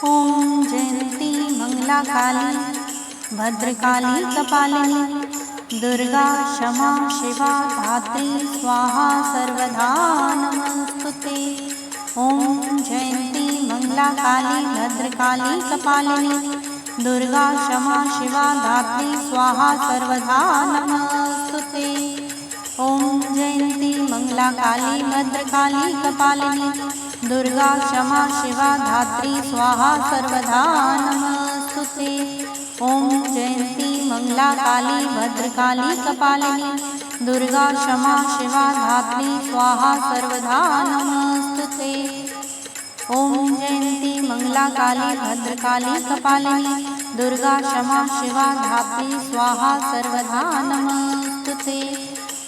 ॐ जयन्ती मंगला काली भद्रकाली कपालिनी दुर्गा क्षमा शिवा धात्री स्वाहा सर्वदा नमस्तुते। ॐ जयन्ती मंगला काली भद्रकाली कपालिनी दुर्गा क्षमा शिवा धात्री स्वाहा सर्वदा नमस्तुते। ॐ जयन्ती मंगला काली भद्रकाली कपालिनी दुर्गा क्षमा शिवा धात्री स्वाहा सर्वदा नमस्तुते। ॐ जयन्ती मंगला काली भद्रकाली कपालिनी दुर्गा क्षमा शिवा धात्री स्वाहा सर्वदा नमस्तुते। ॐ जयन्ती मंगला काली भद्रकाली कपालिनी दुर्गा क्षमा शिवा धात्री स्वाहा सर्वदा नमस्तुते।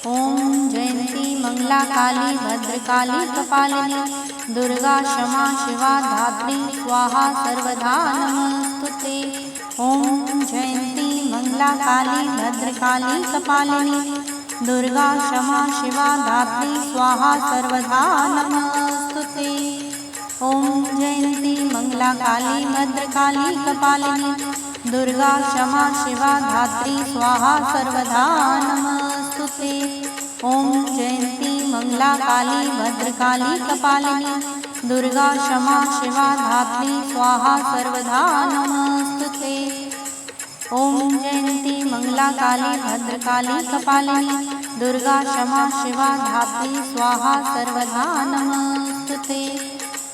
ॐ जयन्ती मंगला काली भद्रकाली कपालिनी दुर्गा क्षमा शिवा धात्री स्वाहा सर्वदा नमस्तुते। ॐ जयन्ती मंगला काली भद्रकाली कपालिनी दुर्गा क्षमा शिवा धात्री स्वाहा सर्वदा नमस्तुते। ॐ जयन्ती मंगला काली भद्रकाली कपालिनी दुर्गा क्षमा शिवा धात्री स्वाहा सर्वदा नमस्तुते। ॐ जयन्ती मंगला काली भद्रकाली कपालिनी दुर्गा क्षमा शिवा धात्री स्वाहा सर्वदा नमस्तुते। ॐ जयन्ती मंगला काली भद्रकाली कपालिनी दुर्गा क्षमा शिवा धात्री स्वाहा सर्वदा नमस्तुते।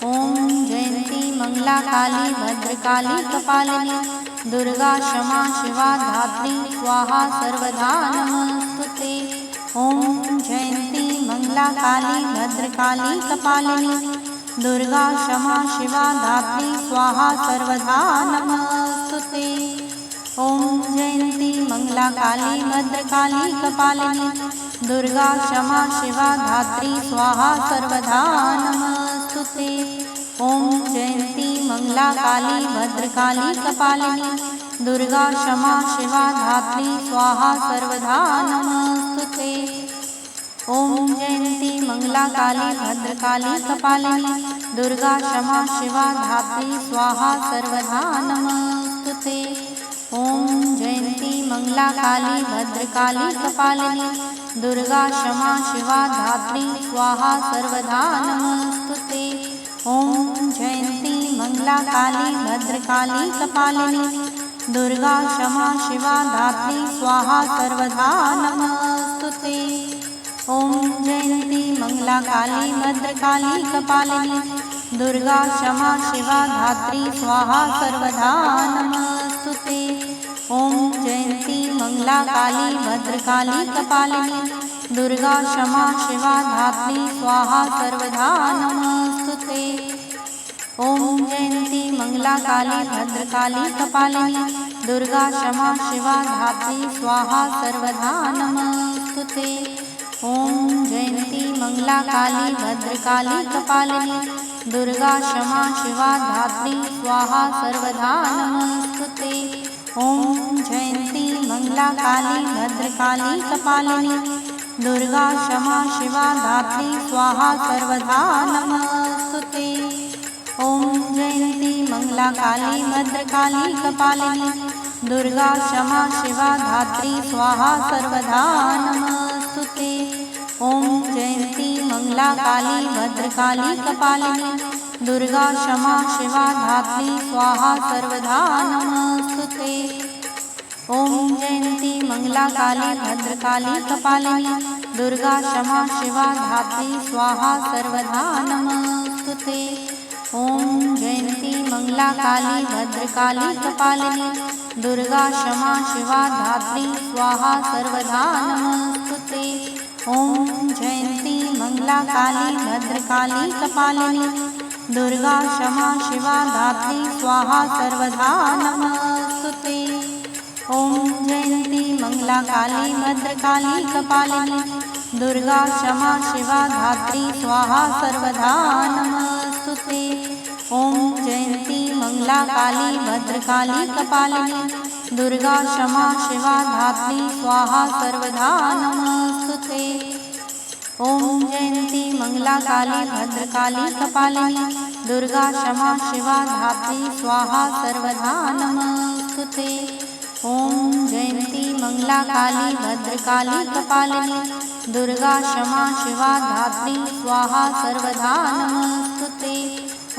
ॐ जयन्ती मंगला काली भद्रकाली कपालिनी दुर्गा क्षमा शिवा धात्री स्वाहा सर्वदा नमस्तुते। ॐ जयन्ती मंगला काली भद्रकाली कपालिनी दुर्गा क्षमा शिवा धात्री स्वाहा सर्वदा नमस्तुते। ॐ जयन्ती मंगला काली भद्रकाली कपालिनी दुर्गा क्षमा शिवा धात्री स्वाहा सर्वदा नमस्तुते। ॐ जयन्ती मंगला काली भद्रकाली कपालिनी दुर्गा क्षमा शिवा धात्री स्वाहा सर्वदा नमस्तुते। ॐ जयन्ती मंगला काली भद्रकाली कपालिनी दुर्गा क्षमा शिवा धात्री स्वाहा सर्वदा नमस्तुते। ॐ जयन्ती मंगला काली भद्रकाली कपालिनी दुर्गा क्षमा शिवा धात्री स्वाहा सर्वदा नमस्तुते। ॐ जयन्ती मंगला काली भद्रकाली कपालिनी दुर्गा क्षमा शिवा धात्री स्वाहा सर्वदा नमस्तुते। ॐ जयन्ती मंगला काली भद्रकाली कपालिनी दुर्गा क्षमा शिवा धात्री स्वाहा सर्वदा नमस्तुते। ॐ जयन्ती मंगला काली भद्रकाली कपालिनी दुर्गा क्षमा शिवा धात्री स्वाहा सर्वदा नमस्तुते। ॐ जयन्ती मंगला काली भद्रकाली कपालिनी दुर्गा क्षमा शिवा धात्री स्वाहा सर्वदा नमस्तुते। ॐ जयन्ती मंगला काली भद्रकाली कपालिनी दुर्गा क्षमा शिवा धात्री स्वाहा सर्वदा नमस्तुते। ॐ जयन्ती मंगला काली भद्रकाली कपालिनी दुर्गा क्षमा शिवा धात्री स्वाहा सर्वदा नमस्तुते। ॐ जयन्ती मंगला काली भद्रकाली कपालिनी दुर्गा क्षमा शिवा धात्री स्वाहा सर्वदा नमस्तुते। ॐ जयन्ती मंगला काली भद्रकाली कपालिनी दुर्गा क्षमा शिवा धात्री स्वाहा सर्वदा नमस्तुते। ॐ जयन्ती मंगला काली भद्रकाली कपालिनी दुर्गा क्षमा शिवा धात्री स्वाहा सर्वदा नमस्तुते। ॐ जयन्ती मंगला काली भद्रकाली कपालिनी दुर्गा क्षमा शिवा धात्री स्वाहा सर्वदा नमस्तुते। ॐ जयन्ती मंगला काली भद्रकाली कपालिनी दुर्गा क्षमा शिवा धात्री स्वाहा सर्वदा नमस्तुते। ॐ जयन्ती मंगला काली भद्रकाली कपालिनी दुर्गा क्षमा शिवा धात्री स्वाहा सर्वदा नमस्तुते। ॐ जयन्ती मंगला काली भद्रकाली कपालिनी दुर्गा क्षमा शिवा धात्री स्वाहा सर्वदा नमस्तुते। ॐ जयन्ती मंगला काली भद्रकाली कपालिनी दुर्गा क्षमा शिवा धात्री स्वाहा सर्वदा नमस्तुते। ॐ जयन्ती मंगला काली भद्रकाली कपालिनी दुर्गा क्षमा शिवा धात्री स्वाहा सर्वदा नमस्तुते।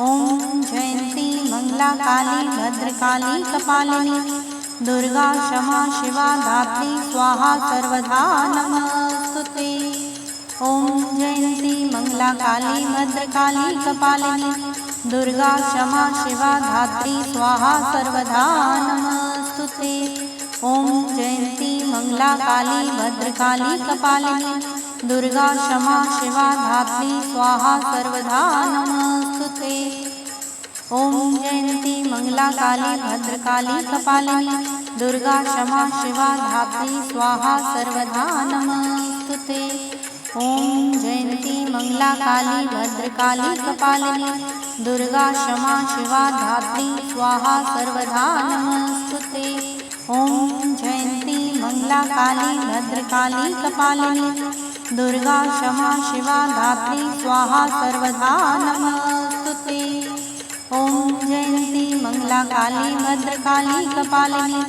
ॐ जयन्ती मंगला काली भद्रकाली कपालिनी दुर्गा क्षमा शिवा धात्री स्वाहा सर्वदा नमस्तुते। ॐ जयन्ती मंगला काली भद्रकाली कपालिनी दुर्गा क्षमा शिवा धात्री स्वाहा सर्वदा नमस्तुते। ॐ जयन्ती मंगला काली भद्रकाली कपालिनी दुर्गा क्षमा शिवा धात्री स्वाहा सर्वदा नमस्तुते। ॐ जयन्ती मंगला काली भद्रकाली कपालिनी दुर्गा क्षमा शिवा धात्री स्वाहा सर्वदा नमस्तुते। ॐ जयन्ती मंगला काली भद्रकाली कपालिनी दुर्गा क्षमा शिवा धात्री स्वाहा सर्वदा नमस्तुते। ॐ जयन्ती मंगला काली भद्रकाली कपालिनी दुर्गा क्षमा शिवा धात्री स्वाहा सर्वदा नमस्तुते। ॐ जयन्ती मंगला काली भद्रकाली कपालिनी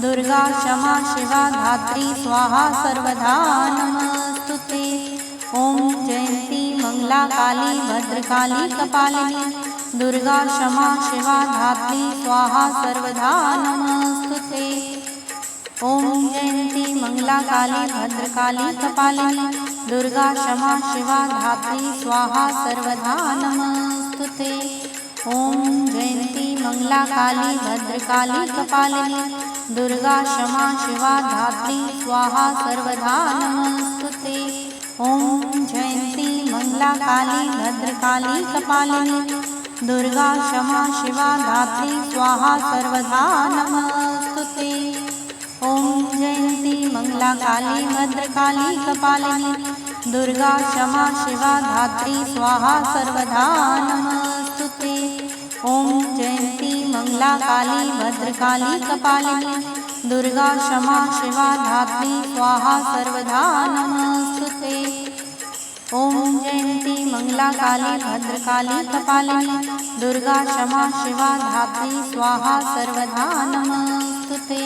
दुर्गा क्षमा शिवा धात्री स्वाहा सर्वदा नमस्तुते। ॐ जयन्ती मंगला काली भद्रकाली कपालिनी दुर्गा क्षमा शिवा धात्री स्वाहा सर्वदा नमस्तुते। ॐ जयन्ती मंगला काली भद्रकाली कपालिनी दुर्गा क्षमा शिवा धात्री स्वाहा सर्वदा नमस्तुते। ॐ जयन्ती मंगला काली भद्रकाली कपालिनी दुर्गा क्षमा शिवा धात्री स्वाहा सर्वदा नमस्तुते। ॐ जयन्ती मंगला काली भद्रकाली कपालिनी दुर्गा क्षमा शिवा धात्री स्वाहा सर्वदा नमस्तुते। ॐ जयन्ती मंगला काली भद्रकाली कपालिनी दुर्गा क्षमा शिवा धात्री स्वाहा सर्वदा नमस्तुते। ॐ जयन्ती मंगला काली भद्रकाली कपालिनी दुर्गा क्षमा शिवा धात्री स्वाहा सर्वदा नमस्तुते। ॐ जयन्ती मंगला काली भद्रकाली कपालिनी दुर्गा क्षमा शिवा धात्री स्वाहा सर्वदा नमस्तुते।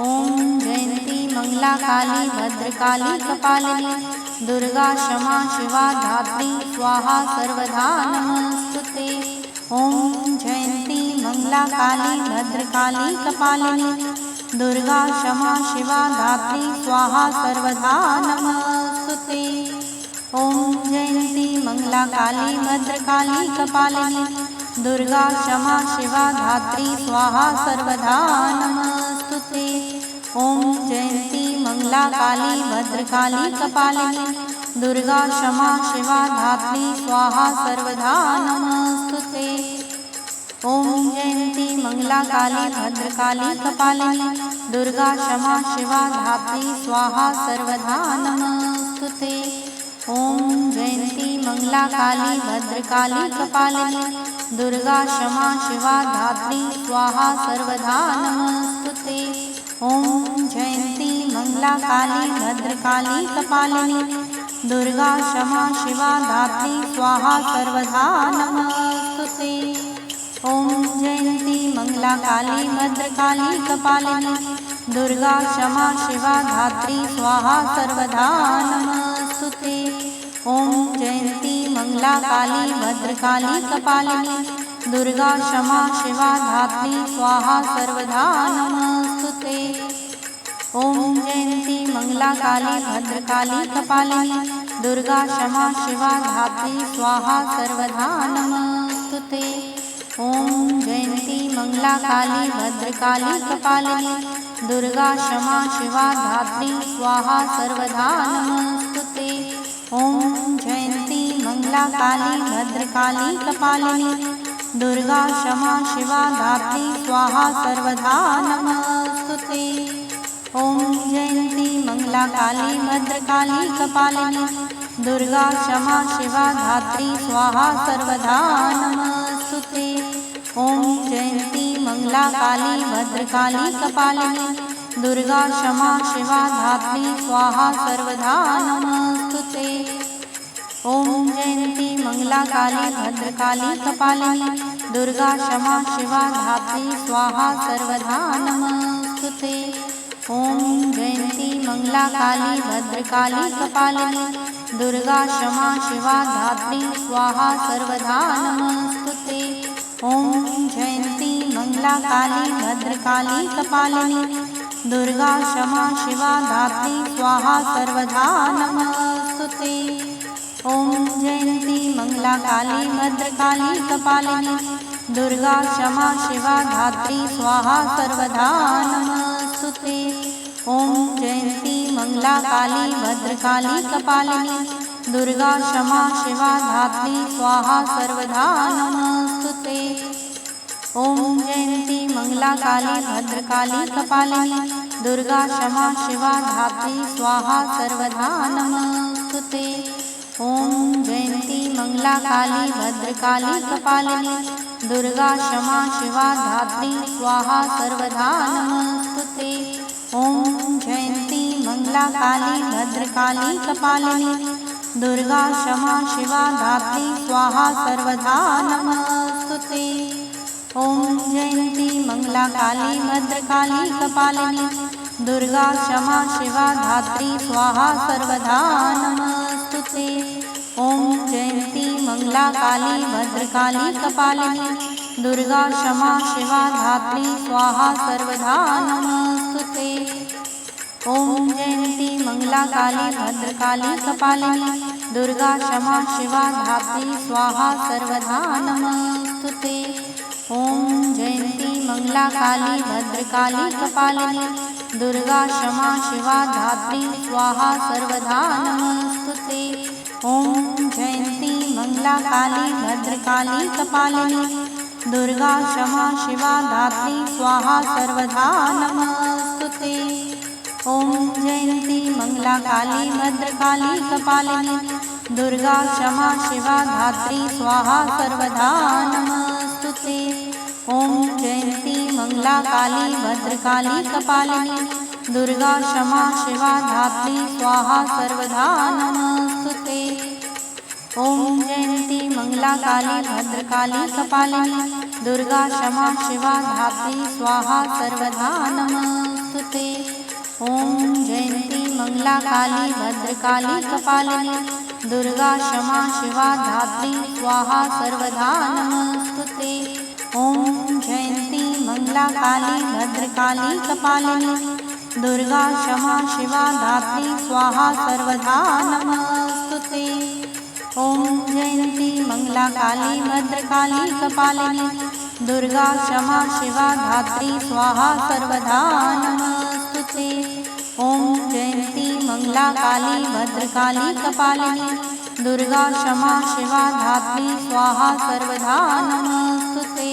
ॐ जयन्ती मंगला काली भद्रकाली कपालिनी दुर्गा क्षमा शिवा धात्री स्वाहा सर्वदा नमस्तुते। ॐ जयन्ती मंगला काली भद्रकाली कपालिनी दुर्गा क्षमा शिवा धात्री स्वाहा सर्वदा नमस्तुते। ॐ जयन्ती मंगला काली भद्रकाली कपालिनी दुर्गा क्षमा शिवा धात्री स्वाहा सर्वदा नमस्तुते। ॐ जयन्ती मंगला काली भद्रकाली कपालिनी दुर्गा क्षमा शिवा धात्री स्वाहा सर्वदा नमस्तुते। ॐ जयन्ती मंगला काली भद्रकाली कपालिनी दुर्गा क्षमा शिवा धात्री स्वाहा सर्वदा नमस्तुते। ॐ जयन्ती मंगला काली भद्रकाली कपालिनी दुर्गा क्षमा शिवा धात्री स्वाहा सर्वदा नमस्तुते। ॐ जयन्ती मंगला काली भद्रकाली कपालिनी दुर्गा क्षमा शिवा धात्री स्वाहा सर्वदा नमस्तुते। ॐ जयन्ती मंगला काली भद्रकाली कपालिनी दुर्गा क्षमा शिवा धात्री स्वाहा सर्वदा नमस्तुते। ॐ जयन्ती मंगला काली भद्रकाली कपालिनी दुर्गा क्षमा शिवा धात्री स्वाहा सर्वदा नमस्तुते। ॐ जयन्ती मंगला काली भद्रकाली कपालिनी दुर्गा क्षमा शिवा धात्री स्वाहा सर्वदा नमस्तुते। ॐ जयन्ती मंगला काली भद्रकाली कपालिनी दुर्गा क्षमा शिवा धात्री स्वाहा सर्वदा नमस्तुते। ॐ जयन्ती मंगला काली भद्रकाली कपालिनी दुर्गा क्षमा शिवा धात्री स्वाहा सर्वदा नमस्तुते। ॐ जयन्ती मंगला काली भद्रकाली कपालिनी दुर्गा क्षमा शिवा धात्री स्वाहा सर्वदा नमस्तुते। ॐ जयन्ती मंगला काली भद्रकाली कपालिनी दुर्गा क्षमा शिवा धात्री स्वाहा सर्वदा नमस्तुते। ॐ जयन्ती मंगला काली भद्रकाली कपालिनी दुर्गा क्षमा शिवा धात्री स्वाहा सर्वदा नमस्तुते। ॐ जयन्ती मंगला काली भद्रकाली कपालिनी दुर्गा क्षमा शिवा धात्री स्वाहा सर्वदा नमस्तुते। ॐ जयन्ती मंगला काली भद्रकाली कपालिनी दुर्गा क्षमा शिवा धात्री स्वाहा सर्वदा नमस्तुते। ॐ जयन्ती मंगला काली भद्रकाली कपालिनी दुर्गा क्षमा शिवा धात्री स्वाहा सर्वदा नमस्तुते। ॐ जयन्ती मंगला काली भद्रकाली कपालिनी दुर्गा क्षमा शिवा धात्री स्वाहा सर्वदा नमस्तुते। ॐ जयन्ती मंगला काली भद्रकाली कपालिनी दुर्गा क्षमा शिवा धात्री स्वाहा सर्वदा नमस्तुते। ॐ जयन्ती मंगला काली भद्रकाली कपालिनी दुर्गा क्षमा शिवा धात्री स्वाहा सर्वदा नमस्तुते। ॐ जयन्ती मंगला काली भद्रकाली कपालिनी दुर्गा क्षमा शिवा धात्री स्वाहा सर्वदा नमस्तुते। ॐ जयन्ती मंगला काली भद्रकाली कपालिनी दुर्गा क्षमा शिवा धात्री स्वाहा सर्वदा नमस्तुते। ॐ जयन्ती मंगला काली भद्रकाली कपालिनी दुर्गा क्षमा शिवा धात्री स्वाहा सर्वदा नमस्तुते। ॐ जयन्ती मंगला काली भद्रकाली कपालिनी दुर्गा क्षमा शिवा धात्री स्वाहा सर्वदा नमस्तुते। ॐ जयन्ती मंगला काली भद्रकाली कपालिनी दुर्गा क्षमा शिवा धात्री स्वाहा सर्वदा नमस्तुते। ॐ जयन्ती मंगला काली भद्रकाली कपालिनी दुर्गा क्षमा शिवा धात्री स्वाहा सर्वदा नमस्तुते। ॐ जयन्ती मंगला काली भद्रकाली कपालिनी दुर्गा क्षमा शिवा धात्री स्वाहा सर्वदा नमस्तुते। ॐ जयन्ती मंगला काली भद्रकाली कपालिनी दुर्गा क्षमा शिवा धात्री स्वाहा सर्वदा नमस्तुते। ॐ जयन्ती मंगला काली भद्रकाली कपालिनी दुर्गा क्षमा शिवा धात्री स्वाहा सर्वदा नमस्तुते। ॐ जयन्ती मंगला काली भद्रकाली कपालिनी दुर्गा क्षमा शिवा धात्री स्वाहा सर्वदा नमस्तुते। ॐ जयन्ती मंगला काली भद्रकाली कपालिनी दुर्गा क्षमा शिवा धात्री स्वाहा सर्वदा नमस्तुते। ॐ जयन्ती मंगला काली भद्रकाली कपालिनी दुर्गा क्षमा शिवा धात्री स्वाहा सर्वदा नमस्तुते। ॐ जयन्ती मंगला काली भद्रकाली कपालिनी दुर्गा क्षमा शिवा धात्री स्वाहा सर्वदा नमस्तुते।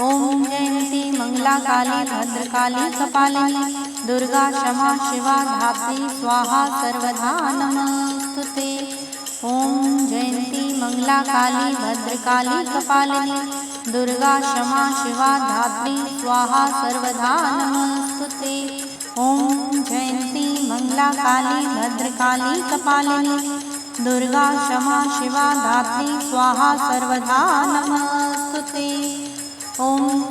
ॐ जयन्ती मंगला काली भद्रकाली कपालिनी दुर्गा क्षमा शिवा धात्री स्वाहा सर्वदा नमस्तुते। ॐ जयन्ती मंगला काली भद्रकाली कपालिनी दुर्गा क्षमा शिवा धात्री स्वाहा सर्वदा नमस्तुते। ॐ जयन्ती मंगला काली भद्रकाली कपालिनी दुर्गा क्षमा शिवा धात्री स्वाहा सर्वदा नमस्तुते। ॐ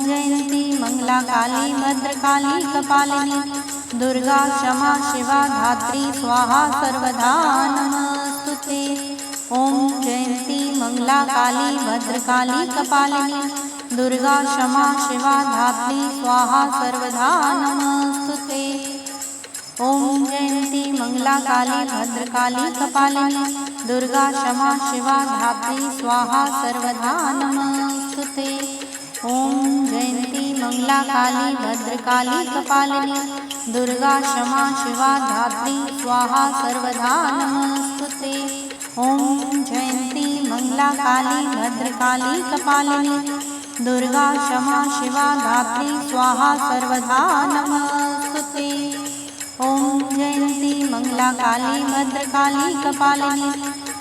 जयन्ती मंगला काली भद्रकाली कपालिनी दुर्गा क्षमा शिवा धात्री स्वाहा सर्वदा नमस्तुते। ॐ जयन्ती मंगला काली भद्रकाली कपालिनी दुर्गा क्षमा शिवा धात्री स्वाहा सर्वदा नमस्तुते। ॐ जयन्ती मंगला काली भद्रकाली कपालिनी दुर्गा क्षमा शिवा धात्री स्वाहा सर्वदा नमस्तुते। ॐ जयन्ती मंगला काली भद्रकाली कपालिनी दुर्गा क्षमा शिवा धात्री स्वाहा सर्वदा नमस्तुते। ॐ जयन्ती मंगला काली भद्रकाली कपालिनी दुर्गा क्षमा शिवा धात्री स्वाहा सर्वदा नमस्तुते। ॐ जयन्ती मंगला काली भद्रकाली कपालिनी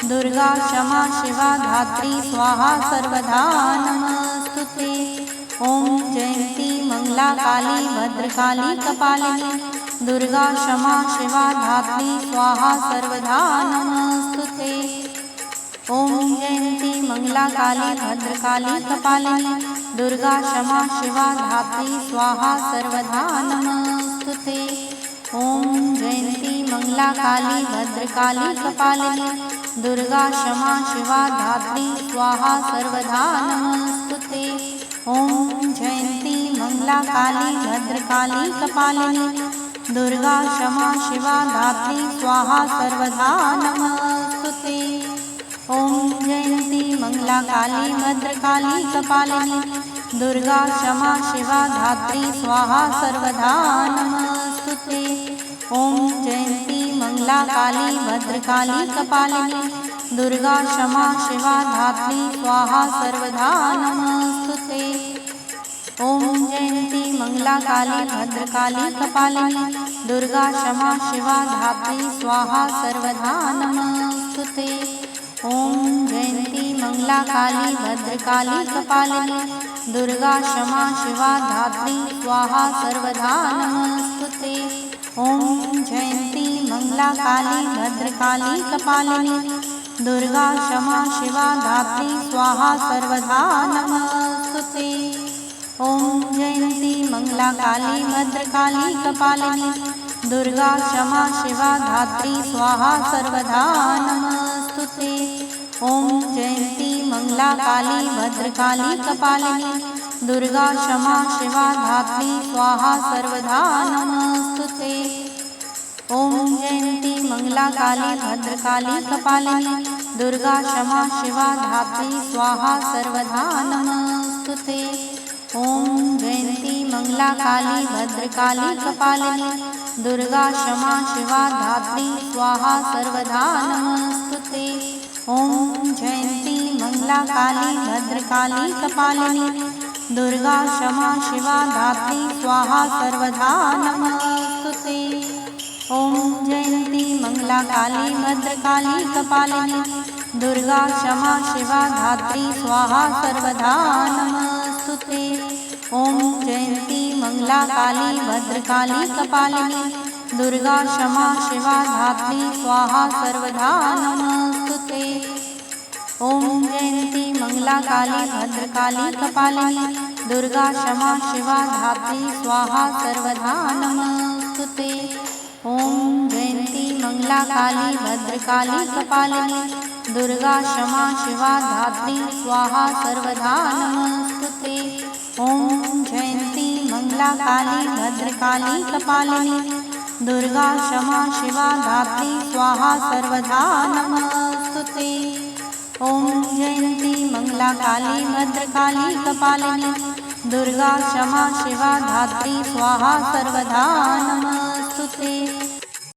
दुर्गा क्षमा शिवा धात्री स्वाहा सर्वदा नमस्तुते। ॐ जयन्ती मंगला काली भद्रकाली कपालिनी दुर्गा क्षमा शिवा धात्री स्वाहा सर्वदा नमस्तुते। ॐ जयन्ती मंगला काली भद्रकाली कपालिनी दुर्गा क्षमा शिवा धात्री स्वाहा सर्वदा नमस्तुते। ॐ जयन्ती मंगला काली भद्रकाली कपालिनी दुर्गा क्षमा शिवा धात्री स्वाहा सर्वदा नमस्तुते। ॐ जयन्ती मंगला काली भद्रकाली कपालिनी दुर्गा क्षमा शिवा धात्री स्वाहा सर्वदा नमस्तुते। ॐ जयन्ती मंगला काली भद्रकाली कपालिनी दुर्गा क्षमा शिवा धात्री स्वाहा सर्वदा नमस्तुते। ॐ जयन्ती मंगला काली भद्रकाली कपालिनी दुर्गा क्षमा शिवा धात्री स्वाहा सर्वदा नमस्तुते। ॐ जयन्ती मंगला काली भद्रकाली कपालिनी दुर्गा क्षमा शिवा धात्री स्वाहा सर्वदा नमस्तुते। ॐ जयन्ती मंगला काली भद्रकाली कपालिनी दुर्गा क्षमा शिवा धात्री स्वाहा सर्वदा नमस्तुते। ॐ जयन्ती मंगला काली भद्रकाली कपालिनी दुर्गा क्षमा शिवा धात्री स्वाहा सर्वदा नमस्तुते। ॐ जयन्ती मंगला काली भद्रकाली कपालिनी दुर्गा क्षमा शिवा धात्री स्वाहा सर्वदा नमस्तुते। ॐ जयन्ती मंगला काली भद्रकाली कपालिनी दुर्गा क्षमा शिवा धात्री स्वाहा सर्वदा नमस्तुते। ॐ जयन्ती मंगला काली भद्रकाली कपालिनी दुर्गा क्षमा शिवा धात्री स्वाहा सर्वदा नमस्तुते। ॐ जयन्ती मंगला काली भद्रकाली कपालिनी दुर्गा क्षमा शिवा धात्री स्वाहा सर्वदा नमस्तुते। ॐ जयन्ती मंगला काली भद्रकाली कपालिनी दुर्गा क्षमा शिवा धात्री स्वाहा सर्वदा नमस्तुते। ॐ जयन्ती मंगला काली भद्रकाली कपालिनी दुर्गा क्षमा शिवा धात्री स्वाहा सर्वदा नमस्तुते। ॐ जयन्ती मंगला काली भद्रकाली कपालिनी दुर्गा क्षमा शिवा धात्री स्वाहा सर्वदा नमस्तुते। ॐ जयन्ती मंगला काली भद्रकाली कपालिनी दुर्गा क्षमा शिवा धात्री स्वाहा सर्वदा नमस्तुते। ॐ जयन्ती मंगला काली भद्रकाली कपालिनी दुर्गा क्षमा शिवा धात्री स्वाहा सर्वदा नमस्तुते। ॐ जयन्ती मंगला काली भद्रकाली कपालिनी दुर्गा क्षमा शिवा धात्री स्वाहा सर्वदा नमस्तुते। ॐ जयन्ती मंगला काली भद्रकाली कपालिनी दुर्गा क्षमा शिवा धात्री स्वाहा सर्वदा नमस्तुते।